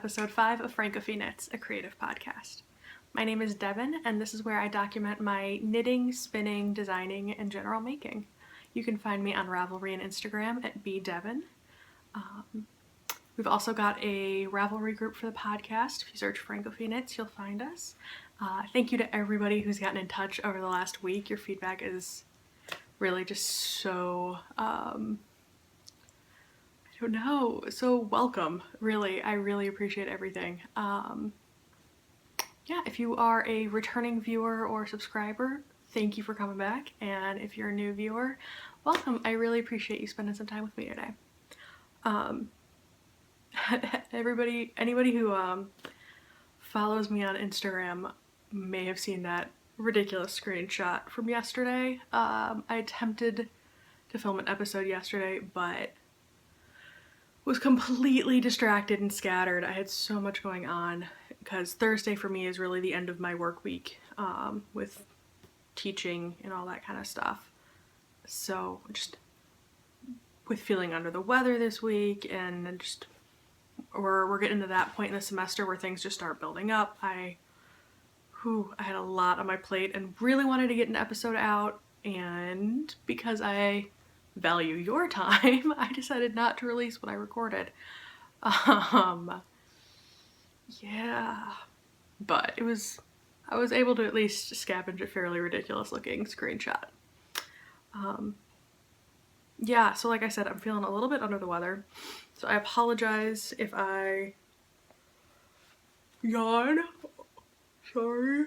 episode 5 of francofille, a creative podcast. My name is Devin, and this is where I document my knitting, spinning, designing, and general making. You can find me on Ravelry and Instagram at bdevin. We've also got a Ravelry group for the podcast. If you search francofille, you'll find us. Thank you to everybody who's gotten in touch over the last week. Your feedback is really just so, so welcome, really. I really appreciate everything. If you are a returning viewer or subscriber, thank you for coming back. And if you're a new viewer, welcome. I really appreciate you spending some time with me today. Anybody who follows me on Instagram may have seen that ridiculous screenshot from yesterday. I attempted to film an episode yesterday, but was completely distracted and scattered. I had so much going on because Thursday for me is really the end of my work week with teaching and all that kind of stuff. So just with feeling under the weather this week, and just we're getting to that point in the semester where things just start building up. I had a lot on my plate and really wanted to get an episode out, and because I value your time, I decided not to release what I recorded. But I was able to at least scavenge a fairly ridiculous looking screenshot. So like I said, I'm feeling a little bit under the weather, so I apologize if I yawn. Sorry.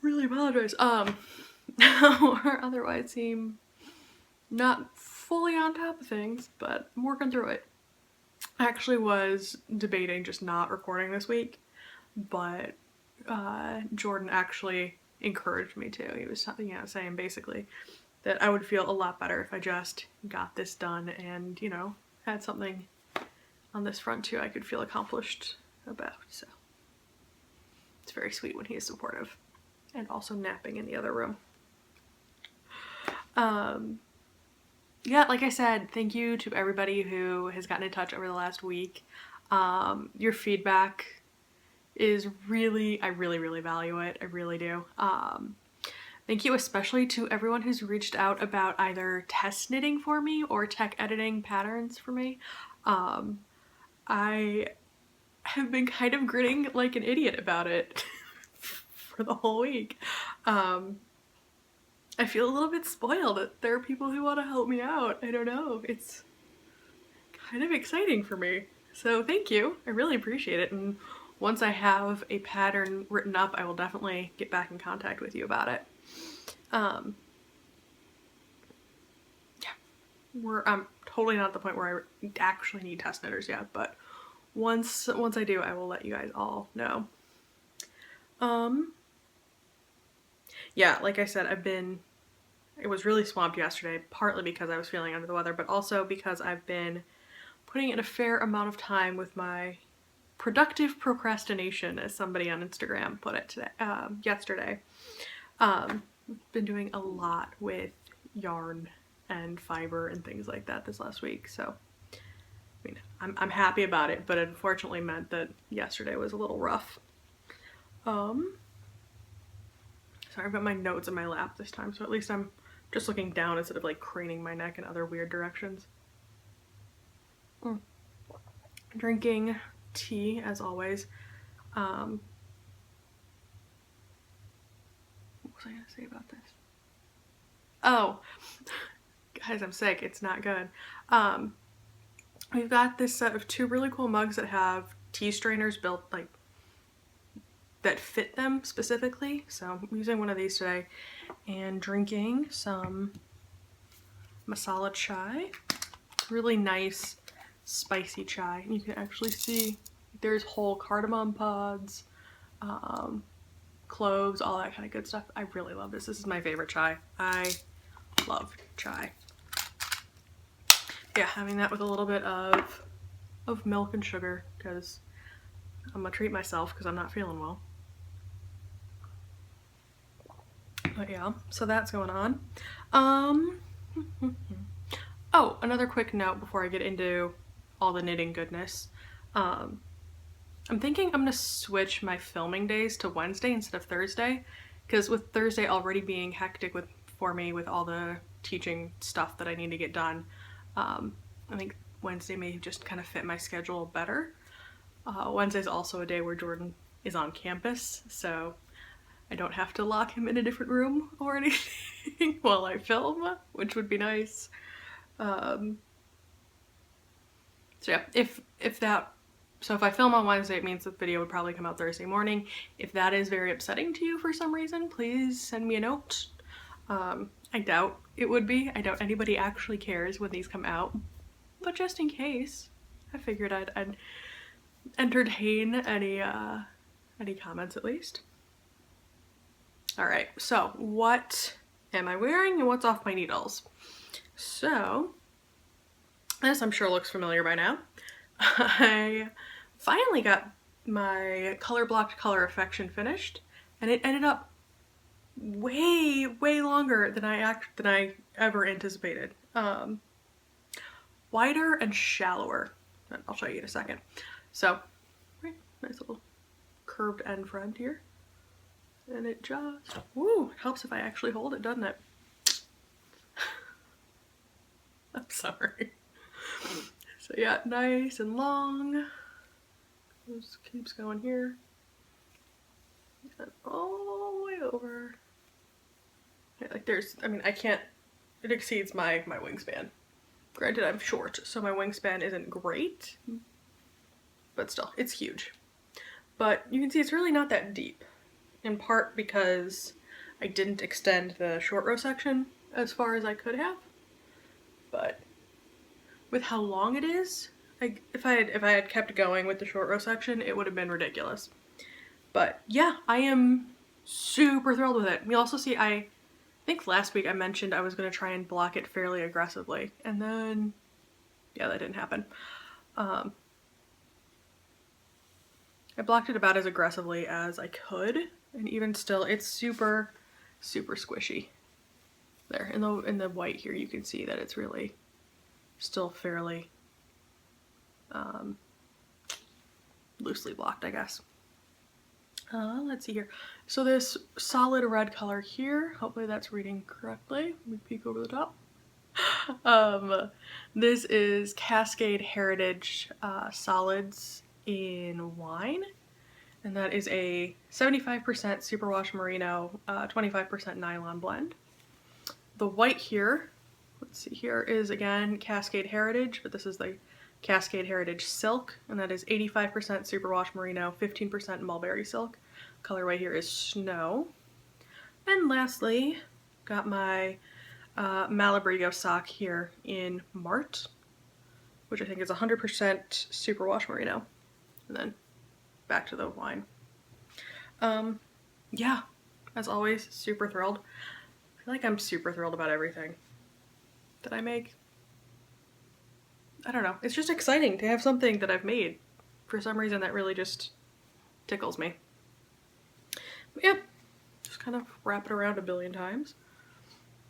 Really apologize. Or otherwise seem not fully on top of things, but I'm working through it. I actually was debating just not recording this week, but Jordan actually encouraged me to. He was, saying basically that I would feel a lot better if I just got this done and, had something on this front too I could feel accomplished about. So it's very sweet when he is supportive, and also napping in the other room. Like I said, thank you to everybody who has gotten in touch over the last week. Your feedback is I really value it. I really do. Thank you especially to everyone who's reached out about either test knitting for me or tech editing patterns for me. I have been kind of grinning like an idiot about it for the whole week. I feel a little bit spoiled that there are people who want to help me out. I don't know. It's kind of exciting for me. So thank you. I really appreciate it. And once I have a pattern written up, I will definitely get back in contact with you about it. I'm totally not at the point where I actually need test knitters yet, but once I do, I will let you guys all know. Like I said, it was really swamped yesterday, partly because I was feeling under the weather, but also because I've been putting in a fair amount of time with my productive procrastination, as somebody on Instagram put it yesterday. We've been doing a lot with yarn and fiber and things like that this last week, so I'm happy about it, but it unfortunately meant that yesterday was a little rough. Sorry, I've got my notes in my lap this time, so at least I'm just looking down instead of like craning my neck in other weird directions. Drinking tea, as always. What was I gonna say about this? Oh, guys, I'm sick. It's not good. We've got this set of 2 really cool mugs that have tea strainers built that fit them specifically. So I'm using one of these today and drinking some masala chai. It's really nice, spicy chai. And you can actually see there's whole cardamom pods, cloves, all that kind of good stuff. I really love this. This is my favorite chai. I love chai. Yeah, having that with a little bit of milk and sugar, because I'm gonna treat myself because I'm not feeling well. But yeah, so that's going on. Oh, another quick note before I get into all the knitting goodness. I'm thinking I'm gonna switch my filming days to Wednesday instead of Thursday, because with Thursday already being hectic for me with all the teaching stuff that I need to get done, I think Wednesday may just kind of fit my schedule better. Wednesday's also a day where Jordan is on campus, so I don't have to lock him in a different room or anything while I film, which would be nice. So yeah, if I film on Wednesday, it means the video would probably come out Thursday morning. If that is very upsetting to you for some reason, please send me a note. I doubt it would be. I doubt anybody actually cares when these come out, but just in case, I figured I'd entertain any comments at least. All right, so what am I wearing and what's off my needles? So this I'm sure looks familiar by now. I finally got my color blocked Color Affection finished, and it ended up way longer than I ever anticipated. Wider and shallower. I'll show you in a second. So, nice little curved end front here. And it just, woo, it helps if I actually hold it, doesn't it? I'm sorry. So yeah, nice and long. Just keeps going here. And all the way over. Yeah, like it exceeds my wingspan. Granted, I'm short, so my wingspan isn't great, but still, it's huge. But you can see it's really not that deep. In part because I didn't extend the short row section as far as I could have, but with how long it is, if I had kept going with the short row section, it would have been ridiculous. But yeah, I am super thrilled with it. You'll also see, I think last week I mentioned I was going to try and block it fairly aggressively, and then yeah, that didn't happen. I blocked it about as aggressively as I could. And even still, it's super squishy. There, in the white here, you can see that it's really still fairly loosely blocked, I guess. Let's see here. So this solid red color here, hopefully that's reading correctly. Let me peek over the top. This is Cascade Heritage Solids in Wine. And that is a 75% superwash merino, 25% nylon blend. The white here, let's see here, is again Cascade Heritage, but this is the Cascade Heritage Silk, and that is 85% superwash merino, 15% mulberry silk. Colorway here is Snow. And lastly, got my Malabrigo sock here in Mart, which I think is 100% superwash merino. And then back to the wine. Yeah, as always, super thrilled. I feel like I'm super thrilled about everything that I make. I don't know, it's just exciting to have something that I've made. For some reason that really just tickles me. But yeah, just kind of wrap it around a billion times.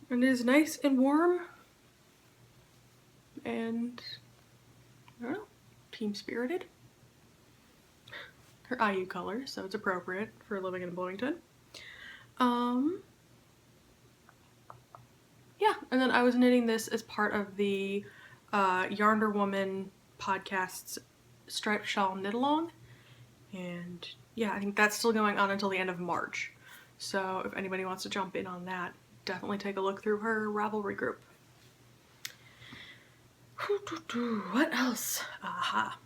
And it is nice and warm. And, I don't know, team spirited. Her IU color, so it's appropriate for living in Bloomington. Yeah, and then I was knitting this as part of the Yarnder Woman podcast's Striped Shawl Knit Along. And yeah, I think that's still going on until the end of March. So if anybody wants to jump in on that, definitely take a look through her Ravelry group. What else? Aha.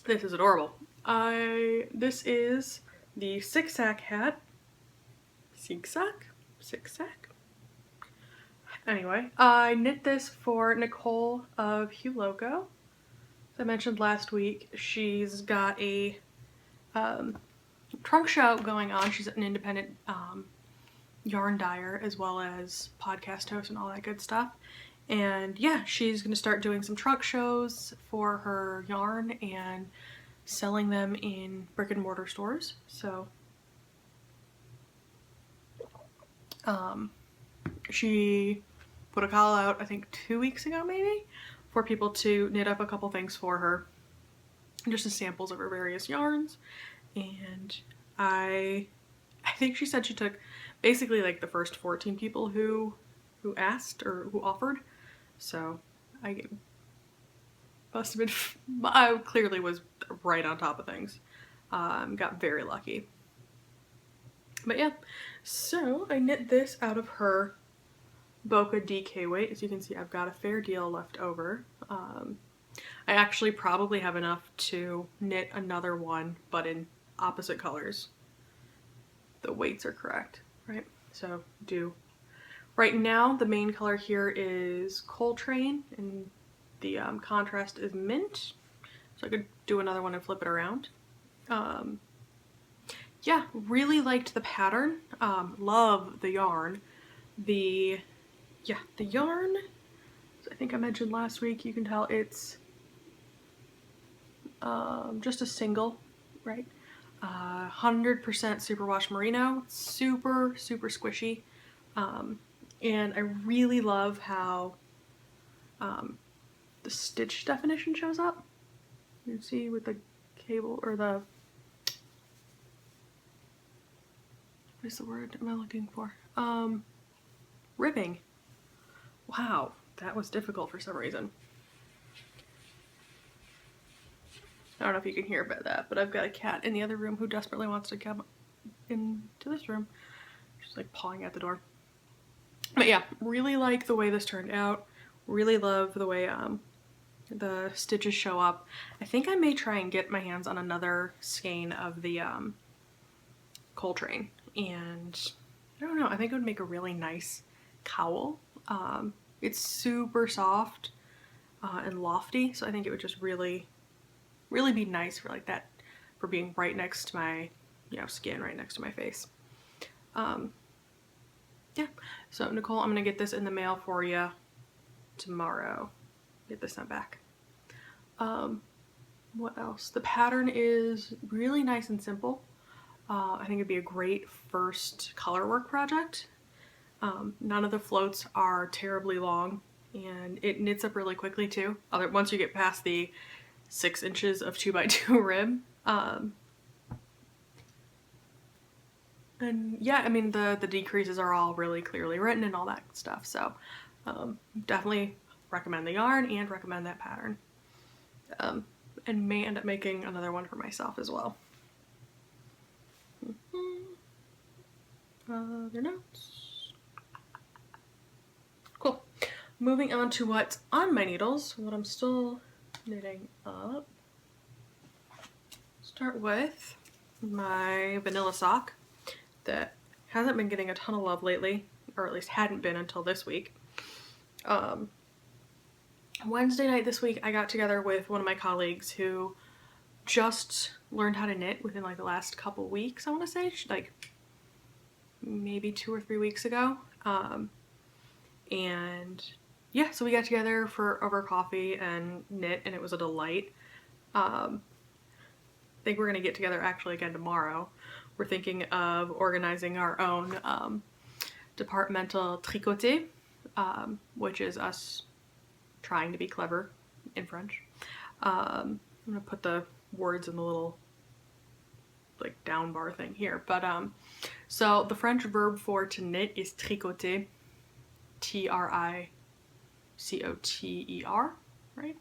This is adorable. This is the Zigzag hat. Zigzag? Anyway, I knit this for Nicole of Hue Loco. As I mentioned last week, she's got a trunk show going on. She's an independent yarn dyer as well as podcast host and all that good stuff. And yeah, she's going to start doing some trunk shows for her yarn and selling them in brick and mortar stores. So she put a call out, I think 2 weeks ago maybe, for people to knit up a couple things for her, just as samples of her various yarns. And I think she said she took basically like the first 14 people who asked or who offered. So I must have been, I clearly was right on top of things. Got very lucky. But yeah, so I knit this out of her Boca DK weight. As you can see, I've got a fair deal left over. I actually probably have enough to knit another one, but in opposite colors. The weights are correct, right? So right now, the main color here is Coltrane, and the contrast is mint. So I could do another one and flip it around. Yeah, really liked the pattern. Love the yarn. The yarn, I think I mentioned last week, you can tell it's just a single, right? 100% superwash merino, super squishy. And I really love how the stitch definition shows up. You can see with the cable, or the, what is the word am I looking for? Ribbing. Wow, that was difficult for some reason. I don't know if you can hear about that, but I've got a cat in the other room who desperately wants to come into this room. She's like pawing at the door. But yeah, really like the way this turned out. Really love the way the stitches show up. I think I may try and get my hands on another skein of the Coltrane, and I don't know, I think it would make a really nice cowl. It's super soft and lofty, so I think it would just really be nice for like that, for being right next to my, skin, right next to my face. Yeah, so Nicole, I'm gonna get this in the mail for you tomorrow. Get this sent back. What else? The pattern is really nice and simple. I think it'd be a great first color work project. None of the floats are terribly long, and it knits up really quickly too. Once you get past the 6 inches of 2x2 rib. And yeah, I mean, the decreases are all really clearly written and all that stuff. So definitely recommend the yarn and recommend that pattern. And may end up making another one for myself as well. Other notes. Cool. Moving on to what's on my needles, what I'm still knitting up. Start with my vanilla sock that hasn't been getting a ton of love lately, or at least hadn't been until this week. Wednesday night this week, I got together with one of my colleagues who just learned how to knit within like the last couple weeks, I want to say, like maybe 2 or 3 weeks ago. And yeah, so we got together over coffee and knit, and it was a delight. I think we're gonna get together actually again tomorrow. We're thinking of organizing our own departmental tricoté, which is us trying to be clever in French. I'm gonna put the words in the little like down bar thing here, but so the French verb for to knit is tricoter, Tricoter, right?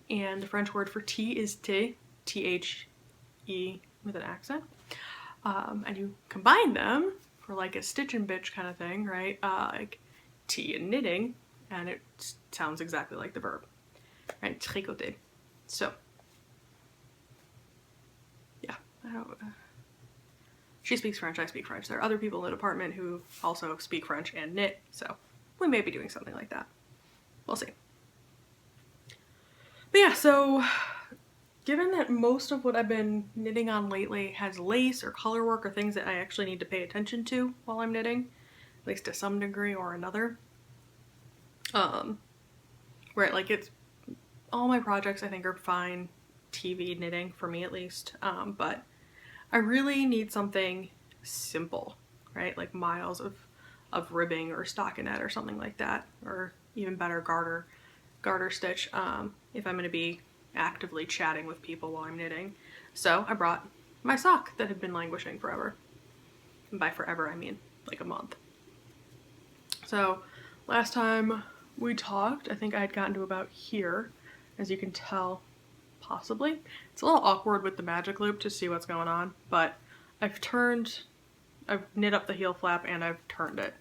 And the French word for tea is thé, T-H-E with an accent. And you combine them for like a stitch and bitch kind of thing, right? Like tea and knitting, and it sounds exactly like the verb, right? Tricoter. So, yeah, I don't. She speaks French, I speak French. There are other people in the department who also speak French and knit, so we may be doing something like that. We'll see. But yeah, so given that most of what I've been knitting on lately has lace or color work or things that I actually need to pay attention to while I'm knitting, at least to some degree or another, where like it's all my projects I think are fine TV knitting for me at least, but I really need something simple, right? Like miles of ribbing or stockinette or something like that, or even better, garter. garter stitch if I'm going to be actively chatting with people while I'm knitting. So I brought my sock that had been languishing forever. And by forever, I mean like a month. So last time we talked, I think I had gotten to about here, as you can tell, possibly. It's a little awkward with the magic loop to see what's going on, but I've knit up the heel flap and I've turned it.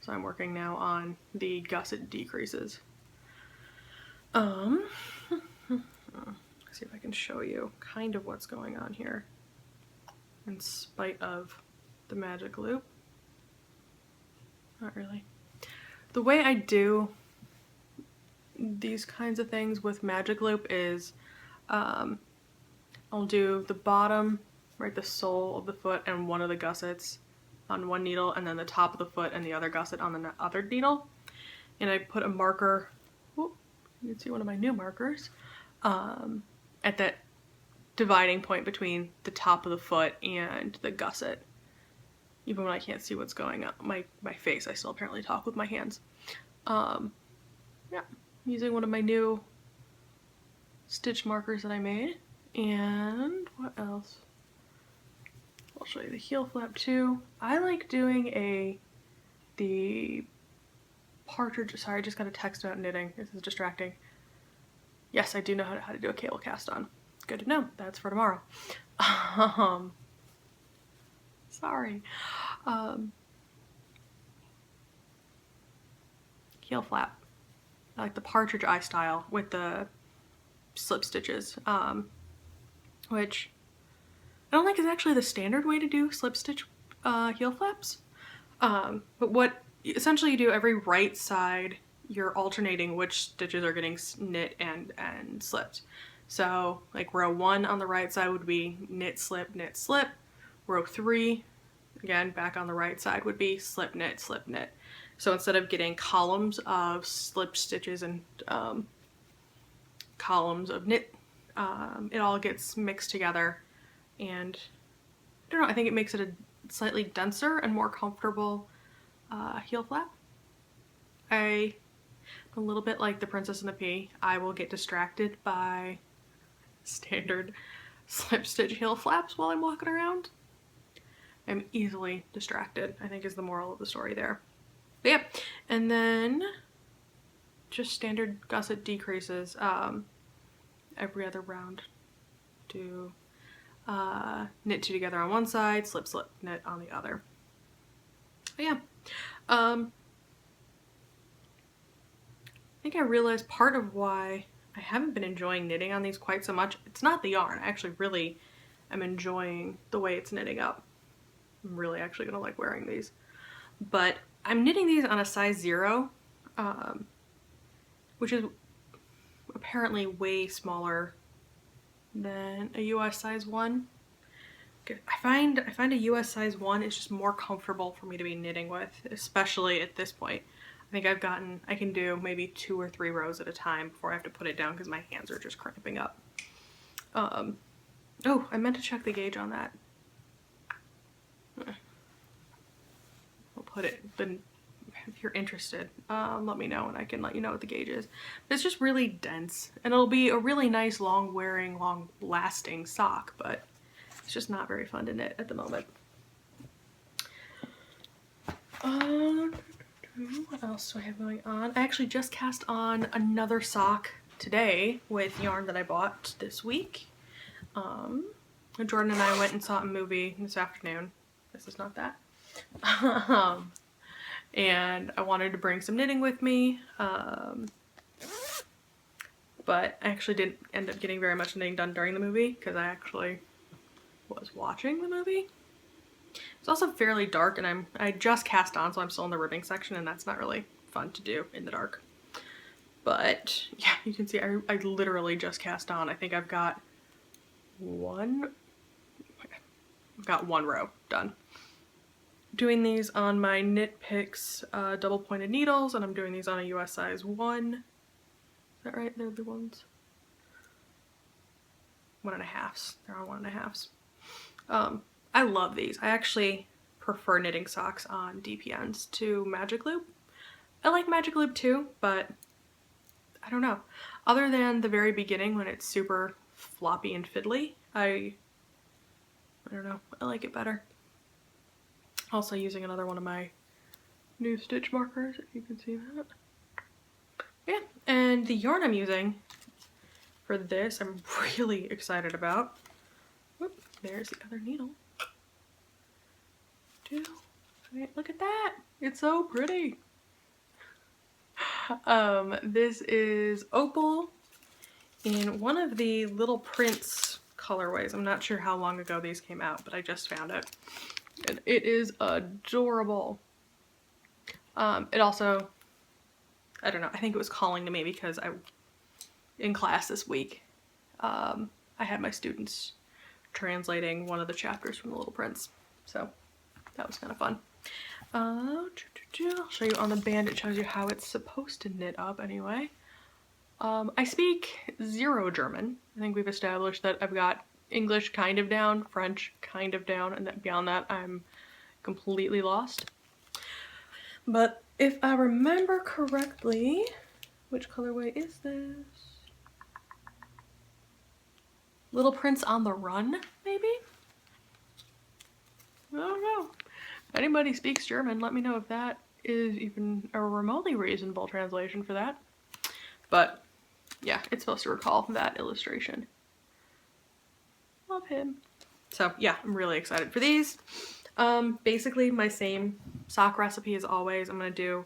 So I'm working now on the gusset decreases. See if I can show you kind of what's going on here in spite of the magic loop. Not really. The way I do these kinds of things with magic loop is I'll do the bottom, right, the sole of the foot and one of the gussets on one needle, and then the top of the foot and the other gusset on the other needle. And I put a marker, you can see one of my new markers, at that dividing point between the top of the foot and the gusset. Even when I can't see what's going on my face, I still apparently talk with my hands. Yeah, using one of my new stitch markers that I made. And what else? I'll show you the heel flap too. I like doing the partridge, sorry, I just got a text about knitting. This is distracting. Yes, I do know how to do a cable cast on. Good to know. That's for tomorrow. Sorry. Heel flap. I like the partridge eye style with the slip stitches, which I don't think is actually the standard way to do slip stitch heel flaps. But what essentially you do, every right side you're alternating which stitches are getting knit and slipped. So like row 1 on the right side would be knit, slip, knit, slip. Row 3, again back on the right side, would be slip, knit, slip, knit. So instead of getting columns of slip stitches and columns of knit, it all gets mixed together, and I don't know, I think it makes it a slightly denser and more comfortable heel flap. I'm a little bit like the Princess and the Pea. I will get distracted by standard slip stitch heel flaps while I'm walking around. I'm easily distracted, I think, is the moral of the story there. But yeah, and then just standard gusset decreases every other round. Do knit 2 together on one side, slip, slip, knit on the other. But yeah, I think I realized part of why I haven't been enjoying knitting on these quite so much, it's not the yarn. I actually really am enjoying the way it's knitting up. I'm really actually gonna like wearing these. But I'm knitting these on a size 0, which is apparently way smaller than a US size 1. I find a US size 1 is just more comfortable for me to be knitting with, especially at this point. I think I can do maybe 2 or 3 rows at a time before I have to put it down because my hands are just cramping up. Oh, I meant to check the gauge on that. I'll put it, then if you're interested, let me know and I can let you know what the gauge is. But it's just really dense, and it'll be a really nice long wearing, long lasting sock, but it's just not very fun to knit at the moment. What else do I have going on? I actually just cast on another sock today with yarn that I bought this week. Jordan and I went and saw a movie this afternoon. This is not that. And I wanted to bring some knitting with me, but I actually didn't end up getting very much knitting done during the movie because I actually was watching the movie. It's also fairly dark, and I just cast on, so I'm still in the ribbing section, and that's not really fun to do in the dark. But yeah, you can see I literally just cast on. I think I've got one row done. Doing these on my Knit Picks double pointed needles, and I'm doing these on a US size 1. Is that right? They're the ones? 1.5s. They're on 1.5s. I love these. I actually prefer knitting socks on DPNs to Magic Loop. I like Magic Loop too, but I don't know. Other than the very beginning when it's super floppy and fiddly, I don't know. I like it better. Also using another one of my new stitch markers, if you can see that. Yeah, and the yarn I'm using for this, I'm really excited about. Whoop, there's the other needle. Look at that. It's so pretty. This is Opal in one of the Little Prince colorways. I'm not sure how long ago these came out, but I just found it. And it is adorable. It also, I don't know, I think it was calling to me because in class this week, I had my students translating one of the chapters from The Little Prince. So that was kind of fun. I'll show you on the band. It shows you how it's supposed to knit up anyway. I speak 0 German. I think we've established that I've got English kind of down, French kind of down, and that beyond that I'm completely lost. But if I remember correctly, which colorway is this? Little Prince on the Run, maybe? I don't know. If anybody speaks German, let me know if that is even a remotely reasonable translation for that. But yeah, it's supposed to recall that illustration. Love him. So yeah, I'm really excited for these. Basically my same sock recipe as always. I'm gonna do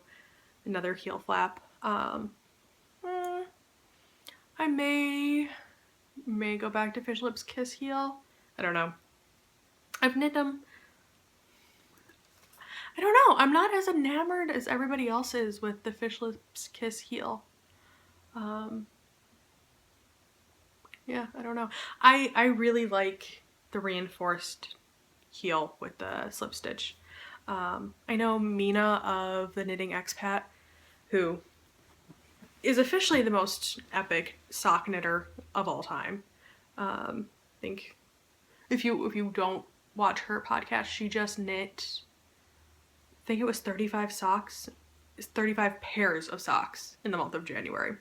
another heel flap. I may go back to Fish Lips Kiss heel. I don't know. I've knit them. I don't know. I'm not as enamored as everybody else is with the Fish Lips Kiss heel. Yeah, I don't know. I really like the reinforced heel with the slip stitch. I know Mina of the Knitting Expat, who is officially the most epic sock knitter of all time. I think if you don't watch her podcast, she just knit, I think it was 35 socks, 35 pairs of socks in the month of January.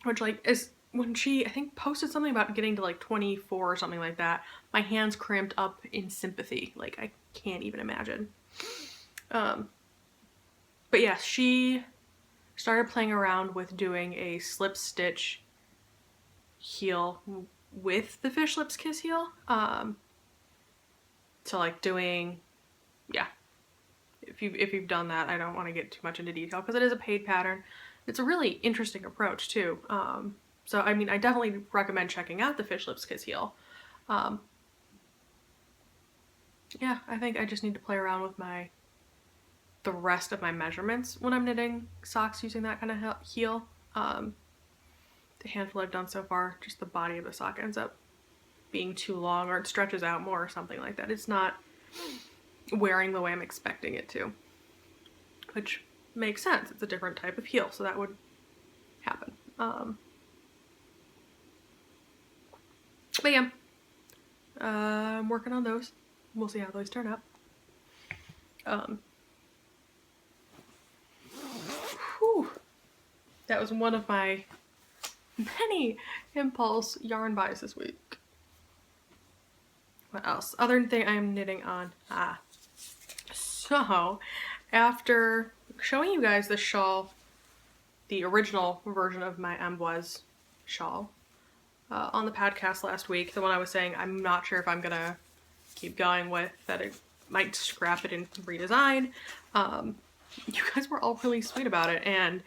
Which like is when she I think posted something about getting to like 24 or something like that, my hands cramped up in sympathy. Like I can't even imagine. But yeah, she started playing around with doing a slip stitch heel with the Fish Lips Kiss heel. So like doing, yeah, if you've done that, I don't want to get too much into detail because it is a paid pattern. It's a really interesting approach too. So I mean, I definitely recommend checking out the Fish Lips Kiss heel. Yeah, I think I just need to play around with the rest of my measurements when I'm knitting socks using that kind of heel. The handful I've done so far, just the body of the sock ends up being too long or it stretches out more or something like that. It's not wearing the way I'm expecting it to, which makes sense. It's a different type of heel, so that would happen. But yeah, I'm working on those. We'll see how those turn out. That was one of my many impulse yarn buys this week. What else? Other thing I'm knitting on. So after showing you guys the shawl, the original version of my Amboise shawl, on the podcast last week, the one I was saying I'm not sure if I'm gonna keep going with, that it might scrap it and redesign. You guys were all really sweet about it, and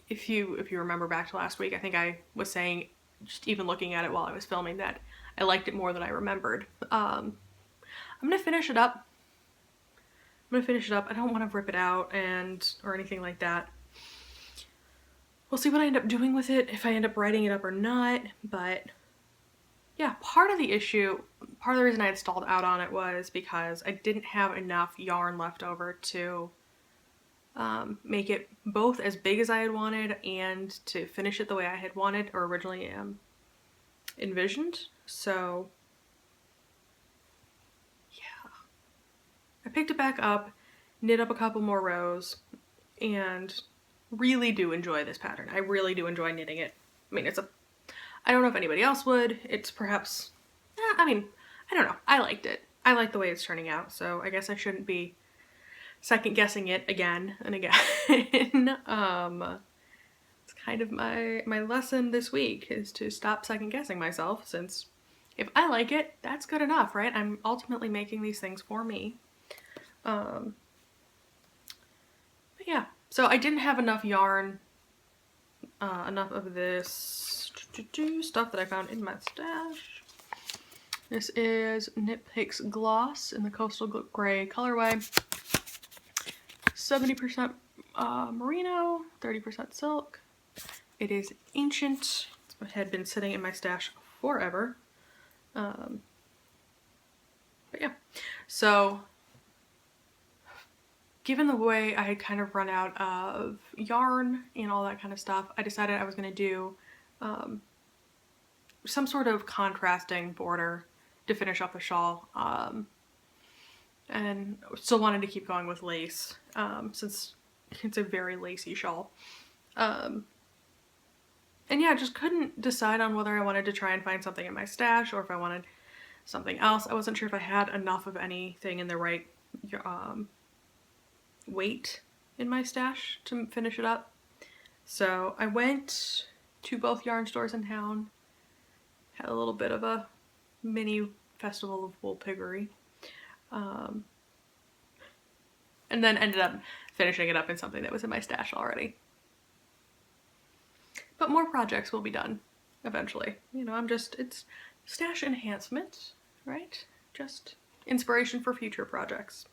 if you remember back to last week, I think I was saying, just even looking at it while I was filming, that I liked it more than I remembered. I'm gonna finish it up. I don't want to rip it out or anything like that. We'll see what I end up doing with it, if I end up writing it up or not, but yeah, part of the reason I had stalled out on it was because I didn't have enough yarn left over to make it both as big as I had wanted and to finish it the way I had wanted or originally envisioned. So yeah, I picked it back up knit up a couple more rows, and really do enjoy this pattern. I really do enjoy knitting it. I mean, I don't know if anybody else would. It's perhaps, I mean, I don't know. I liked it. I like the way it's turning out, so I guess I shouldn't be second guessing it again and again. It's kind of my lesson this week, is to stop second guessing myself, since if I like it, that's good enough, right? I'm ultimately making these things for me. But yeah, so I didn't have enough yarn, enough of this stuff that I found in my stash. This is Knit Picks Gloss in the Coastal Gray colorway. 70% merino, 30% silk. It is ancient. It had been sitting in my stash forever. But yeah, so given the way I had kind of run out of yarn and all that kind of stuff, I decided I was going to do some sort of contrasting border to finish up the shawl. And still wanted to keep going with lace, since it's a very lacy shawl. And yeah, just couldn't decide on whether I wanted to try and find something in my stash or if I wanted something else. I wasn't sure if I had enough of anything in the right weight in my stash to finish it up. So I went to both yarn stores in town, had a little bit of a mini festival of wool piggery. And then ended up finishing it up in something that was in my stash already. But more projects will be done eventually. You know, it's stash enhancement, right? Just inspiration for future projects.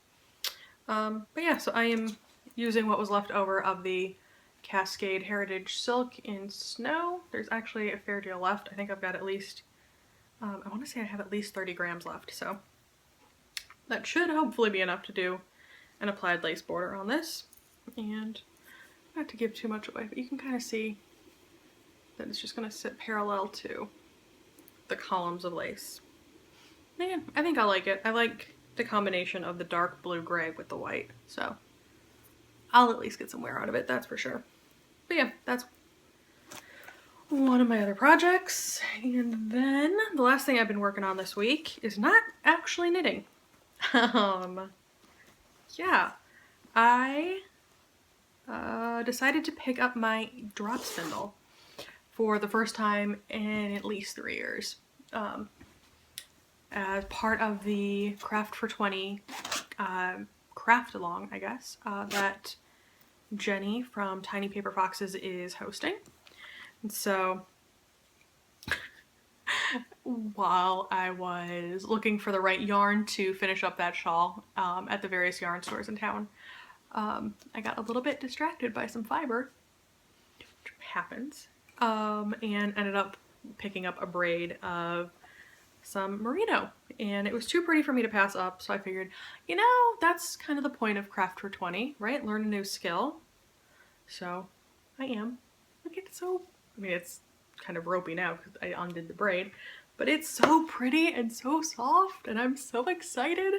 But yeah, so I am using what was left over of the Cascade Heritage Silk in Snow. There's actually a fair deal left. I think I've got at least, I want to say I have at least 30 grams left, so that should hopefully be enough to do an applied lace border on this. And not to give too much away, but you can kind of see that it's just going to sit parallel to the columns of lace. Man, I think I like it. I like the combination of the dark blue-gray with the white, so I'll at least get some wear out of it, that's for sure. But yeah, that's one of my other projects. And then the last thing I've been working on this week is not actually knitting. Yeah, I decided to pick up my drop spindle for the first time in at least 3 years. As part of the Craft for 20 craft along, I guess, that Jenny from Tiny Paper Foxes is hosting. And so while I was looking for the right yarn to finish up that shawl at the various yarn stores in town, I got a little bit distracted by some fiber, which happens, and ended up picking up a braid of some merino, and it was too pretty for me to pass up, so I figured, you know, that's kind of the point of Craft for 20, right? Learn a new skill. So I am. Look, it's so, I mean, it's kind of ropey now because I undid the braid, but it's so pretty and so soft, and I'm so excited.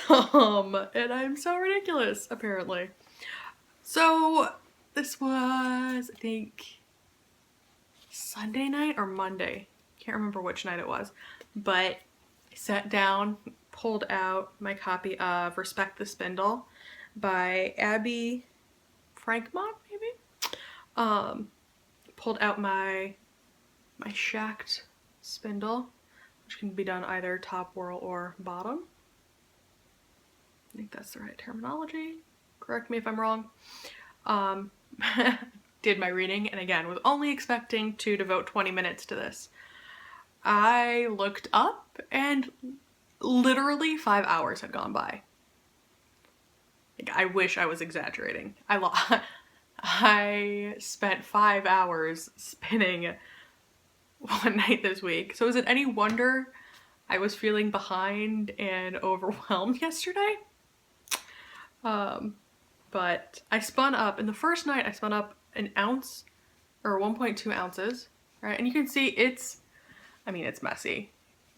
And I'm so ridiculous, apparently. So this was, I think, Sunday night or Monday. Can't remember which night it was, but I sat down, pulled out my copy of Respect the Spindle by Abby Frankmont, maybe? Pulled out my shacked spindle, which can be done either top whorl or bottom. I think that's the right terminology. Correct me if I'm wrong. Did my reading, and again, was only expecting to devote 20 minutes to this. I looked up and literally 5 hours had gone by. Like, I wish I was exaggerating. I spent 5 hours spinning one night this week. So is it any wonder I was feeling behind and overwhelmed yesterday? But I spun up, in the first night I spun up an ounce or 1.2 ounces, right? And you can see it's messy.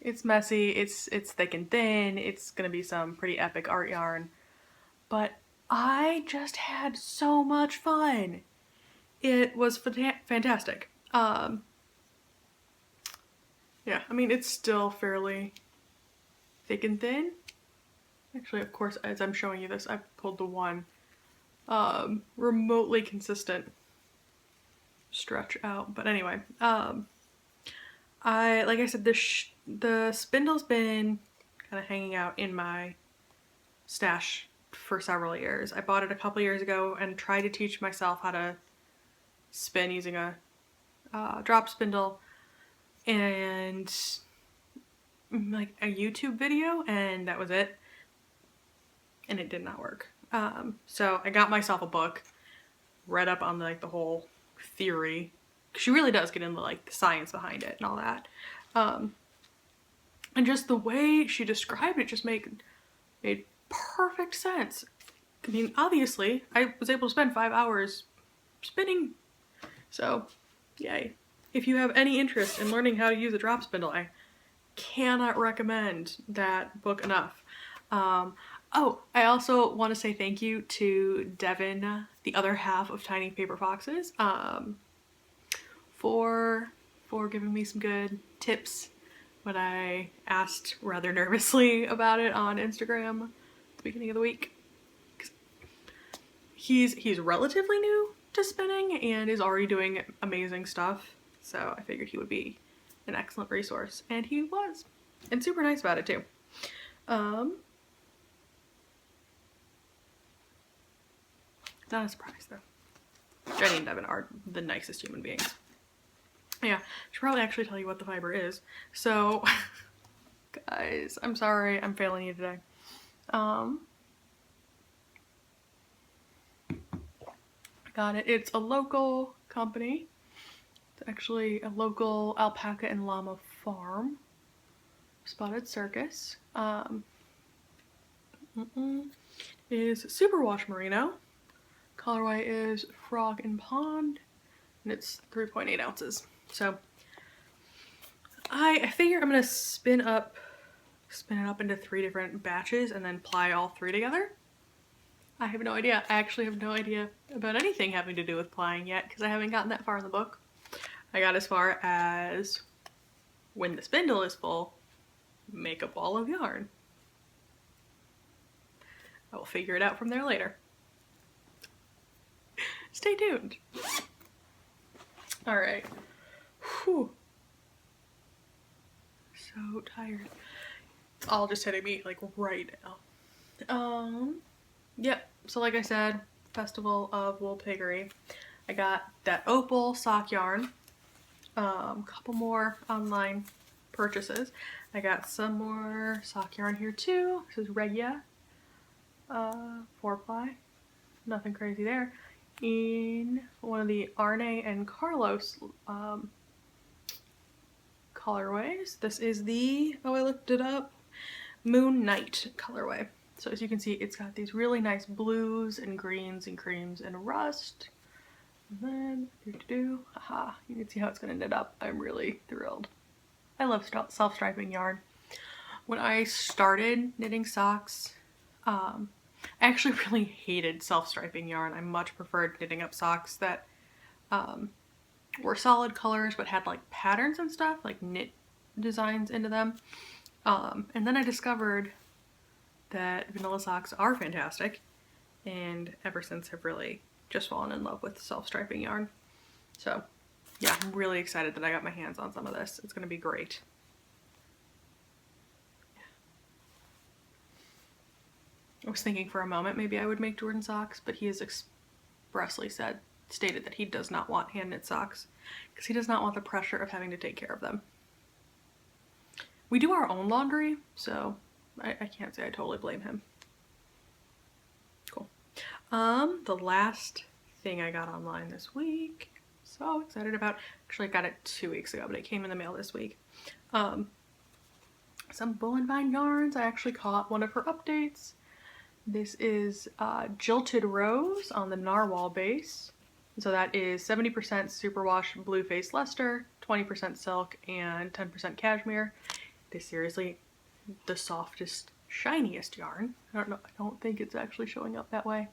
It's messy, it's thick and thin, it's gonna be some pretty epic art yarn, but I just had so much fun. It was fantastic. Yeah, I mean, it's still fairly thick and thin. Actually, of course, as I'm showing you this, I've pulled the one remotely consistent stretch out. But anyway, like I said, the spindle's been kind of hanging out in my stash for several years. I bought it a couple years ago and tried to teach myself how to spin using a drop spindle and like a YouTube video, and that was it. And it did not work. So I got myself a book, read up on like the whole theory. She really does get into like the science behind it and all that. And just the way she described it just made perfect sense. I mean, obviously, I was able to spend 5 hours spinning. So, yay. If you have any interest in learning how to use a drop spindle, I cannot recommend that book enough. Oh, I also want to say thank you to Devin, the other half of Tiny Paper Foxes, for giving me some good tips when I asked rather nervously about it on Instagram at the beginning of the week. He's relatively new to spinning and is already doing amazing stuff, so I figured he would be an excellent resource, and he was, and super nice about it too. Not a surprise though. Jenny and Devin are the nicest human beings. Yeah, I should probably actually tell you what the fiber is. So, guys, I'm sorry, I'm failing you today. I got it. It's a local company. It's actually a local alpaca and llama farm. Spotted Circus. Is Superwash Merino. Colorway is Frog and Pond, and it's 3.8 ounces. So I figure I'm gonna spin it up into 3 different batches and then ply all 3 together. I have no idea. I actually have no idea about anything having to do with plying yet because I haven't gotten that far in the book. I got as far as when the spindle is full, make a ball of yarn. I will figure it out from there later. Stay tuned. All right. Whew. So tired. It's all just hitting me like right now. Yep. So like I said, Festival of Wool Piggery. I got that opal sock yarn. Couple more online purchases. I got some more sock yarn here too. This is Regia. 4-ply. Nothing crazy there. In one of the Arne and Carlos colorways. This is the, I looked it up, Moon Night colorway. So as you can see, it's got these really nice blues and greens and creams and rust. And then, haha, you can see how it's gonna knit up. I'm really thrilled. I love self-striping yarn. When I started knitting socks, I actually really hated self-striping yarn. I much preferred knitting up socks that were solid colors but had like patterns and stuff, like knit designs into them. And then I discovered that vanilla socks are fantastic, and ever since have really just fallen in love with self-striping yarn. So yeah, I'm really excited that I got my hands on some of this. It's gonna be great. I was thinking for a moment maybe I would make Jordan socks, but he has expressly stated that he does not want hand knit socks because he does not want the pressure of having to take care of them. We do our own laundry, so I can't say I totally blame him. Cool. The last thing I got online this week, so excited about, actually I got it 2 weeks ago, but it came in the mail this week. Some Bull and Vine yarns. I actually caught one of her updates. This is Jilted Rose on the Narwhal base. So that is 70% superwash blue face Leicester, 20% silk, and 10% cashmere. It is seriously the softest, shiniest yarn. I don't know, I don't think it's actually showing up that way.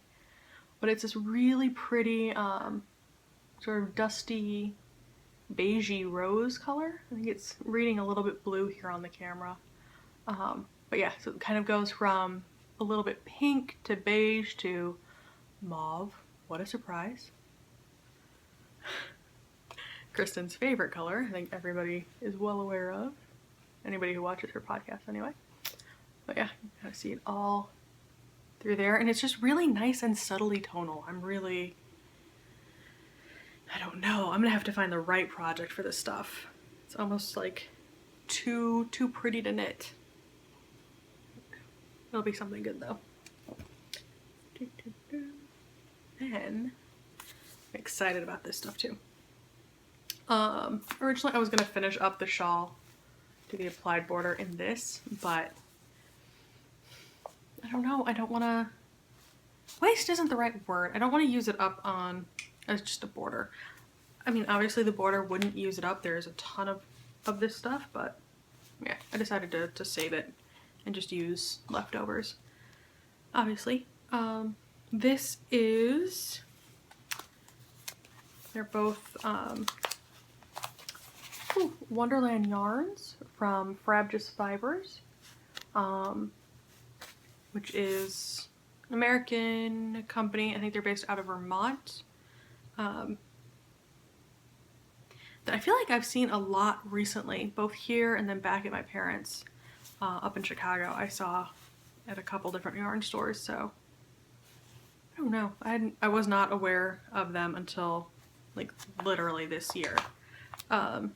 But it's this really pretty, sort of dusty, beigey rose color. I think it's reading a little bit blue here on the camera. But yeah, so it kind of goes from a little bit pink to beige to mauve. What a surprise. Kristen's favorite color, I think everybody is well aware of. Anybody who watches her podcast anyway. But yeah, you kind of see it all through there. And it's just really nice and subtly tonal. I don't know. I'm gonna have to find the right project for this stuff. It's almost like too pretty to knit. It'll be something good though. Then I'm excited about this stuff too. Originally I was gonna finish up the shawl to the applied border in this, but I don't know. I don't want to. Waste isn't the right word. I don't want to use it up on as just a border. I mean, obviously the border wouldn't use it up. There's a ton of this stuff, but yeah, I decided to save it and just use leftovers. Obviously. This is, they're both Wonderland yarns from Frabjous Fibers, which is an American company. I think they're based out of Vermont. That I feel like I've seen a lot recently, both here and then back at my parents' up in Chicago. I saw at a couple different yarn stores, so I don't know. I was not aware of them until like literally this year. But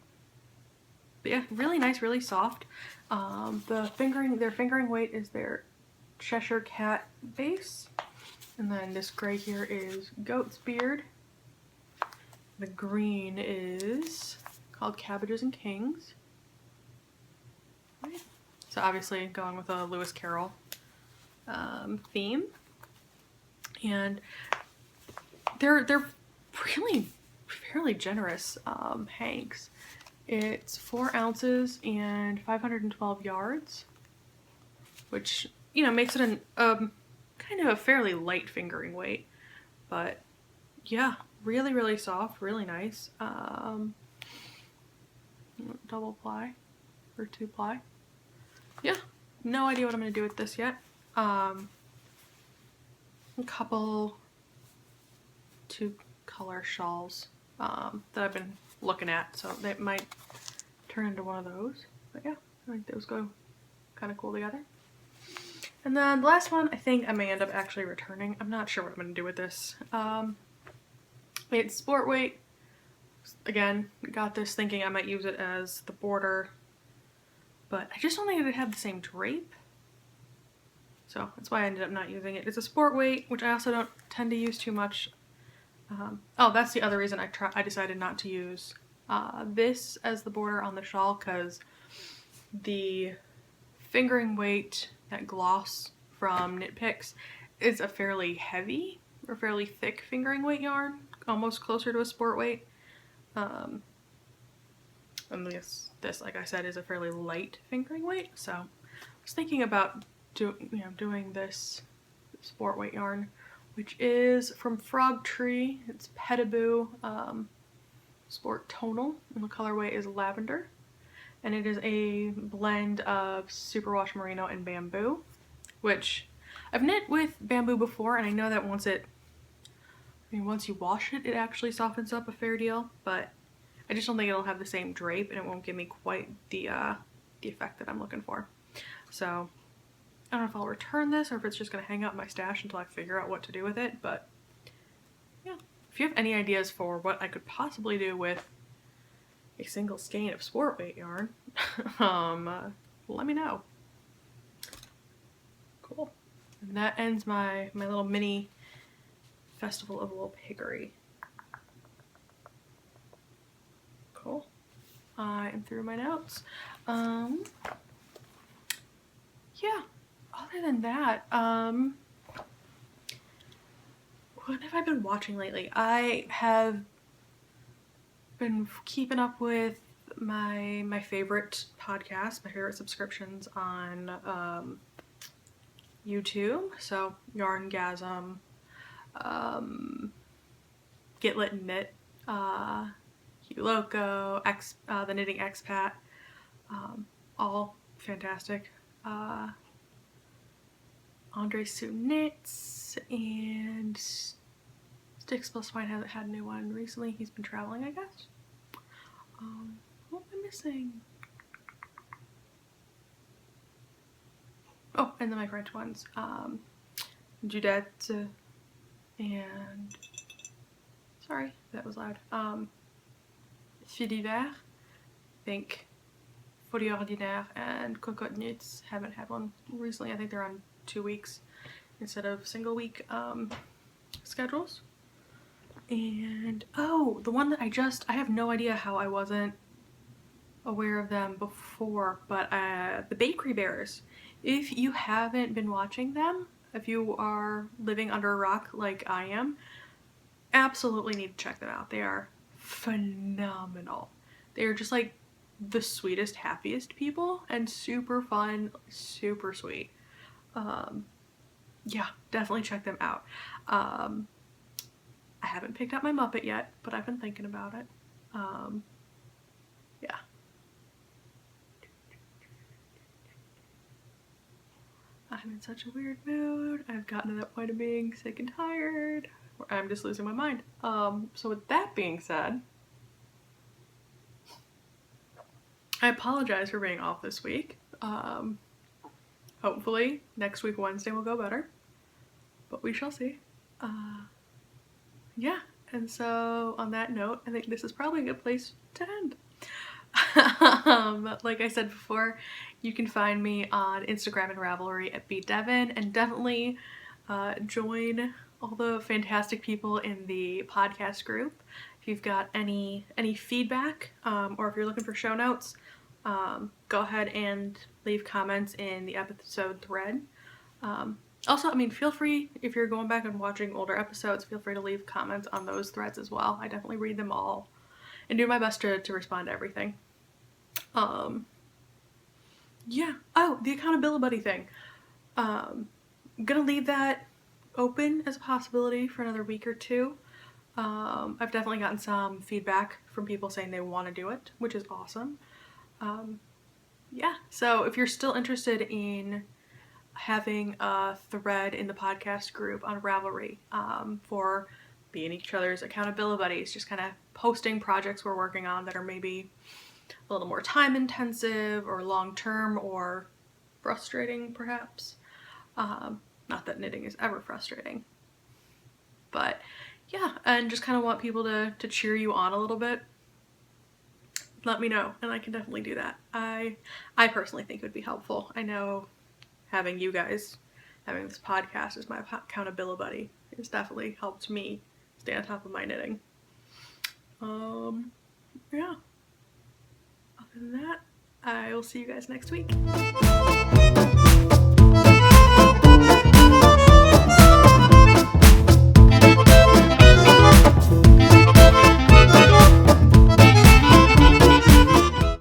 yeah, really nice, really soft. Their fingering weight is their Cheshire Cat base, and then this gray here is Goat's Beard. The green is called Cabbages and Kings. Right. So obviously going with a Lewis Carroll theme, and they're really fairly generous hanks. It's 4 ounces and 512 yards, which, you know, makes it kind of a fairly light fingering weight, but yeah, really soft, really nice. Double ply or 2 ply. Yeah, no idea what I'm gonna do with this yet. A couple 2 color shawls that I've been looking at, so they might turn into one of those. But yeah, I think those go kind of cool together. And then the last one, I think I may end up actually returning. I'm not sure what I'm going to do with this. It's sport weight. Again, got this thinking I might use it as the border, but I just don't think it would have the same drape. So that's why I ended up not using it. It's a sport weight, which I also don't tend to use too much. Oh, that's the other reason I decided not to use this as the border on the shawl, because the fingering weight, that gloss from Knit Picks, is a fairly heavy or fairly thick fingering weight yarn, almost closer to a sport weight. And this, like I said, is a fairly light fingering weight. So I was thinking about doing this sport weight yarn, which is from Frog Tree. It's Petaboo Sport Tonal, and the colorway is lavender. And it is a blend of superwash merino and bamboo, which I've knit with bamboo before, and I know that once you wash it, it actually softens up a fair deal, but I just don't think it'll have the same drape, and it won't give me quite the effect that I'm looking for. So I don't know if I'll return this or if it's just gonna hang out in my stash until I figure out what to do with it, but yeah. If you have any ideas for what I could possibly do with a single skein of sport weight yarn, let me know. Cool. And that ends my little mini Festival of Little Piggery. Cool. I am through my notes. Yeah, other than that, what have I been watching lately? I have been keeping up with my favorite podcasts, my favorite subscriptions on YouTube. So Yarngasm, Get Lit and Knit, Hugh Loco, The Knitting Expat, all fantastic. Andre Sue Knits, and Sticks Plus Wine hasn't had a new one recently. He's been traveling, I guess. What am I missing? Oh, and then my French ones. Judette and... Sorry, that was loud. Fille d'hiver, I think Folie Ordinaire and Cocotte Nuts. Haven't had one recently. I think they're on 2 weeks instead of single week schedules. And oh, the one that I have no idea how I wasn't aware of them before, but the Bakery Bears. If you haven't been watching them, if you are living under a rock like I am, absolutely need to check them out. They are phenomenal. They are just like the sweetest, happiest people and super fun, super sweet. Yeah, definitely check them out. I haven't picked up my Muppet yet, but I've been thinking about it. Yeah. I'm in such a weird mood. I've gotten to that point of being sick and tired, where I'm just losing my mind. So with that being said, I apologize for being off this week. Hopefully next week Wednesday will go better, but we shall see. Yeah, and so on that note, I think this is probably a good place to end. Like I said before, you can find me on Instagram and Ravelry at @BeatDevin, and definitely join all the fantastic people in the podcast group. If you've got any feedback, or if you're looking for show notes, go ahead and leave comments in the episode thread. Also, I mean, feel free, if you're going back and watching older episodes, feel free to leave comments on those threads as well. I definitely read them all and do my best to respond to everything. Yeah. Oh, the accountability buddy thing. I'm gonna leave that open as a possibility for another week or two. I've definitely gotten some feedback from people saying they want to do it, which is awesome. Yeah, so if you're still interested in having a thread in the podcast group on Ravelry, for being each other's accountability buddies, just kind of posting projects we're working on that are maybe a little more time intensive or long term or frustrating perhaps. Not that knitting is ever frustrating, but yeah, and just kind of want people to cheer you on a little bit. Let me know, and I can definitely do that. I personally think it would be helpful. I know having you guys, having this podcast as my accountability buddy has definitely helped me stay on top of my knitting. Yeah. Other than that, I will see you guys next week.